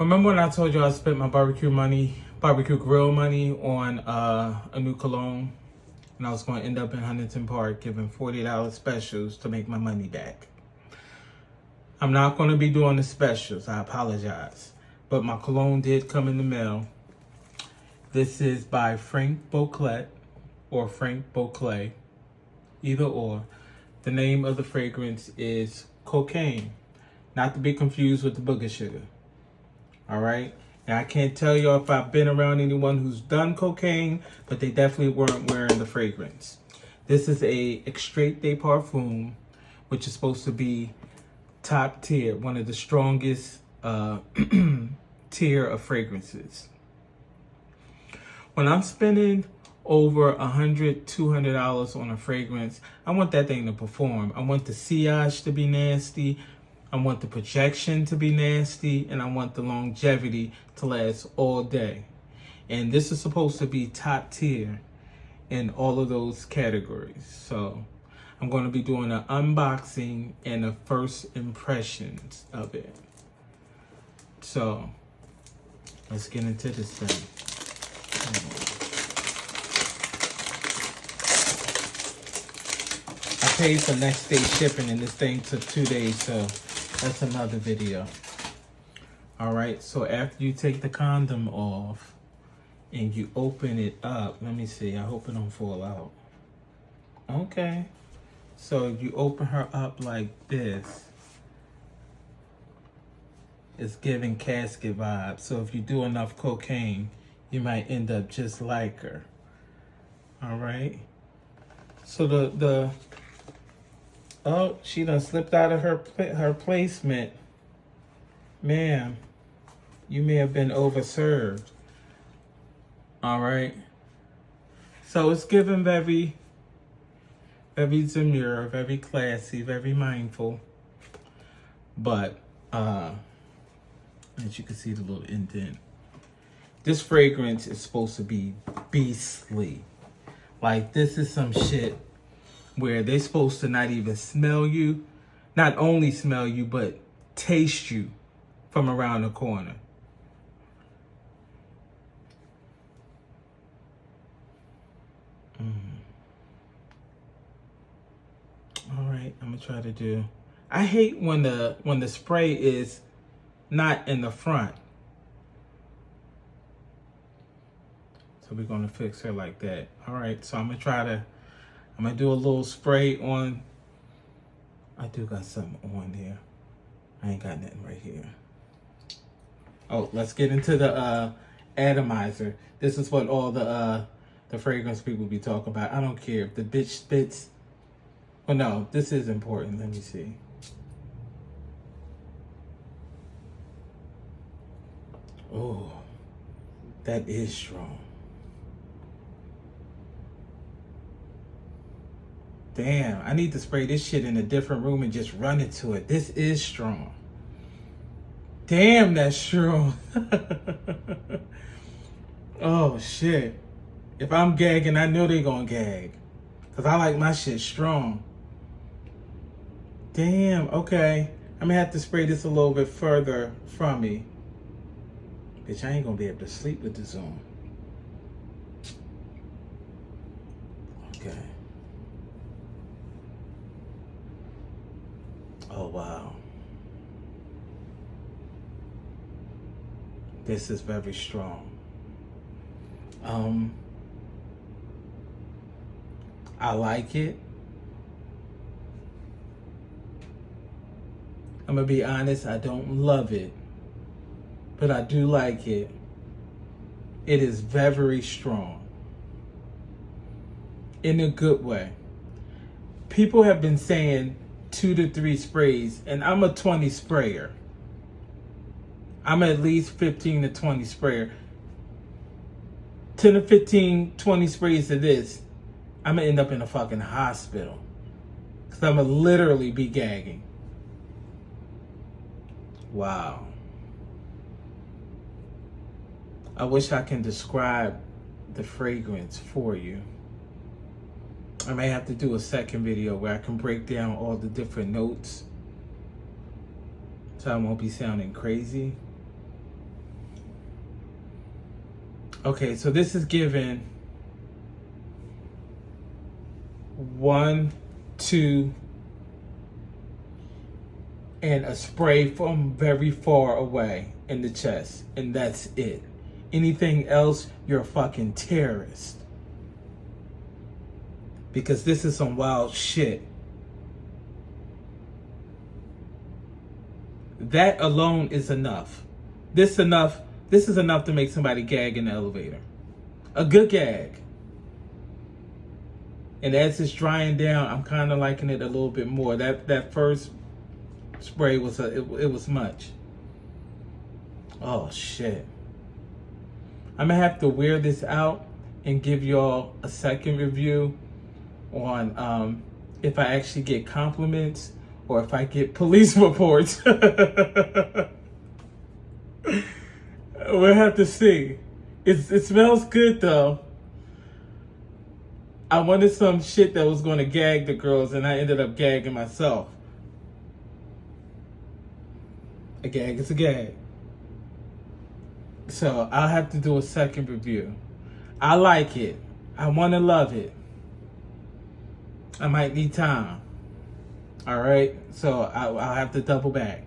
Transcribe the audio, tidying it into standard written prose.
Remember when I told you I spent my barbecue grill money on a new cologne? And I was going to end up in Huntington Park giving $40 specials to make my money back. I'm not going to be doing the specials. I apologize. But my cologne did come in the mail. This is by Franck Boclet or Franck Boclet, either or. The name of the fragrance is Cocaine, not to be confused with the booger sugar. All right? Now, I can't tell y'all if I've been around anyone who's done cocaine, but they definitely weren't wearing the fragrance. This is a Extrait de Parfum, which is supposed to be top tier, one of the strongest tier of fragrances. When I'm spending over $100, $200 on a fragrance, I want that thing to perform. I want the sillage to be nasty. I want the projection to be nasty, and I want the longevity to last all day. And this is supposed to be top tier in all of those categories. So I'm going to be doing an unboxing and a first impressions of it. So let's get into this thing. I paid for next day shipping and this thing took 2 days, so that's another video. All right, so after you take the condom off and you open it up, let me see, I hope it don't fall out. Okay, so you open her up like this. It's giving casket vibes. So if you do enough cocaine, you might end up just like her. All right, so oh, she done slipped out of her placement. Ma'am, you may have been overserved. All right. So it's given very, very demure, very classy, very mindful. But, as you can see the little indent. This fragrance is supposed to be beastly. Like, this is some shit where they're supposed to not even smell you, not only smell you, but taste you from around the corner. All right, I'm gonna try to do. I hate when the spray is not in the front. So we're gonna fix her like that. All right, so I'm gonna do a little spray on. I do got something on here. I ain't got nothing right here. Oh, let's get into the atomizer. This is what all the fragrance people be talking about. I don't care if the bitch spits. Well, no, this is important. Let me see. Oh, that is strong. Damn, I need to spray this shit in a different room and just run into it. This is strong. Damn, that's strong. Oh, shit. If I'm gagging, I know they gonna gag. Because I like my shit strong. Damn, okay. I'm gonna have to spray this a little bit further from me. Bitch, I ain't gonna be able to sleep with this on. Okay. Oh, wow. This is very strong. I like it. I'm gonna be honest, I don't love it, but I do like it. It is very strong. In a good way. People have been saying 2 to 3 sprays, and I'm a 20 sprayer. I'm at least 15 to 20 sprayer. 10 to 15, 20 sprays of this, I'm gonna end up in a fucking hospital. Because I'm gonna literally be gagging. Wow. I wish I can describe the fragrance for you. I may have to do a second video where I can break down all the different notes so I won't be sounding crazy. Okay, so this is given 1, 2, and a spray from very far away in the chest, and that's it. Anything else, you're a fucking terrorist. Because this is some wild shit. That alone is enough. This is enough to make somebody gag in the elevator. A good gag. And as it's drying down, I'm kind of liking it a little bit more. That first spray was it was much. Oh shit. I'm gonna have to wear this out and give y'all a second review on if I actually get compliments or if I get police reports. We'll have to see. It smells good though. I wanted some shit that was going to gag the girls, and I ended up gagging myself. A gag is a gag. So I'll have to do a second review. I like it. I want to love it. I might need time. All right? So I'll have to double back.